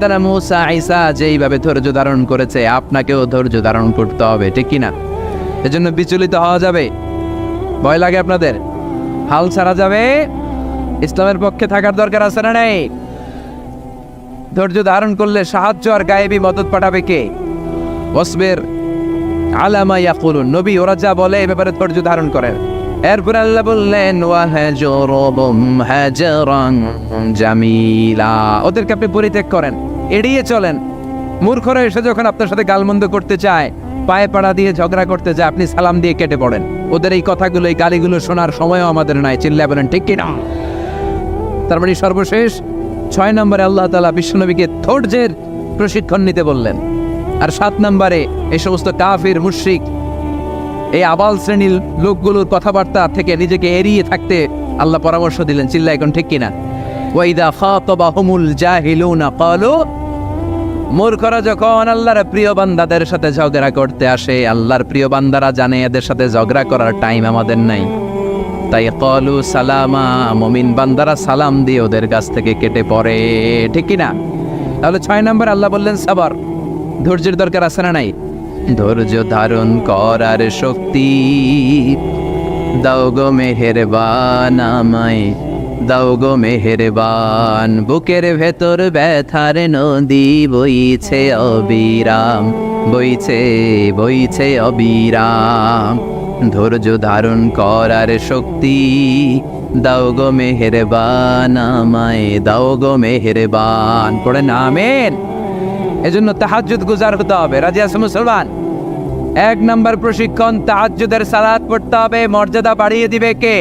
তারা মুসা ঈসা যেইভাবে ধৈর্য ধারণ করেছে আপনাকেও ধৈর্য ধারণ করতে হবে, ঠিক কিনা? এজন্য বিচলিত হওয়া যাবে? ভয় লাগে আপনাদের? হাল ছাড়া যাবে? ইসলামের পক্ষে থাকার দরকার আছে না নেই? ধৈর্য ধারণ করলে সাহায্য আর গায়েবী মদত পাঠাবে কে? ওয়াসবির আলা মা ইয়াকুলুন, নবী ওরা যা বলে এই ব্যাপারে ধৈর্য ধারণ করেন। এরপর আল্লাহ বললেন ওয়াহজুরহুম হাজরান জামিলা, ওদেরকে আপনি পরিত্যাগ করেন, এড়িয়ে চলেন। মূর্খরা এসে যখন আপনার সাথে গালমন্দ করতে চায়, পায়ে পাড়া দিয়ে ঝগড়া করতে যায়, আপনি সালাম দিয়ে কেটে পড়েন। ওদের এই কথাগুলো, এই গালিগুলো শোনার সময়ও আমাদের নাই। চিল্লায় বলেন ঠিক কিনা? তার মানে সর্বশেষ 6 নম্বরে আল্লাহ তাআলা বিশ্বনবীকে ধৈর্যের প্রশিক্ষণ নিতে বললেন। আর 7 নম্বরে এই সমস্ত কাফির মুশরিক এই আবাল শ্রেণীর লোকগুলোর কথাবার্তা থেকে নিজেকে এড়িয়ে থাকতে আল্লাহ পরামর্শ দিলেন। চিল্লায় এখন ঠিক কিনা? ওয়াইদা খাতাবাহুমুল জাহিলুনা ক্বালু, মূর্খরা যখন আল্লাহর প্রিয় বান্দাদের সাথে ঝগড়া করতে আসে, আল্লাহর প্রিয় বান্দারা জানে এদের সাথে ঝগড়া করার টাইম আমাদের নাই, তাই ক্বালু সালামা, মুমিন বান্দারা সালাম দিয়ে ওদের কাছ থেকে কেটে পড়ে, ঠিক কিনা? তাহলে 6 নম্বর আল্লাহ বললেন সবর, ধৈর্যের দরকার আছে না নাই? ধৈর্য ধারণ করার শক্তি দাও গো মেহেরবান, আমায় দাও গো মেহেরবান। বুকের ভেতর ব্যথার নদী বইছে অবিরাম, বইছে বইছে অবিরাম। ধৈর্য ধারণ করার শক্তি দাও গো মেহেরবান, আমায় দাও গো মেহেরবান। পড়েন আমিন। এজন্য তাহাজ্জুদ গুজার হতে হবে। রাজি আছে মুসলমান? 1 নম্বর প্রশিক্ষণ, তাহাজ্জুদের সালাত পড়তে হবে। মর্যাদা বাড়িয়ে দিবে কে?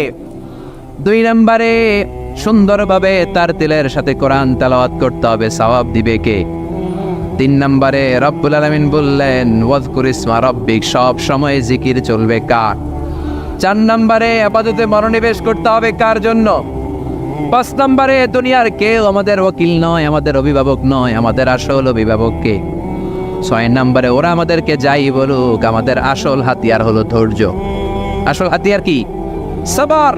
2 নম্বরে সুন্দরভাবে তার তিলের সাথে কোরআন তেলাওয়াত করতে হবে, সওয়াব দিবে কে? 3 নম্বরে রব্বুল আলামিন বললেন ওয়াজকুর ইসমা রাব্বিক, সব সময় জিকির চলবে কার? 4 নম্বরে ইবাদতে মনোনিবেশ করতে হবে কার জন্য? 5 নম্বরে দুনিয়ার কেউ আমাদের ওকিল নয়, আমাদের অভিভাবক নয়, আমাদের আসল অভিভাবক কে? 6 নম্বরে ওরা আমাদেরকে যাই বলুক, আমাদের আসল হাতিয়ার হলো ধৈর্য। আসল হাতিয়ার কি? সবর।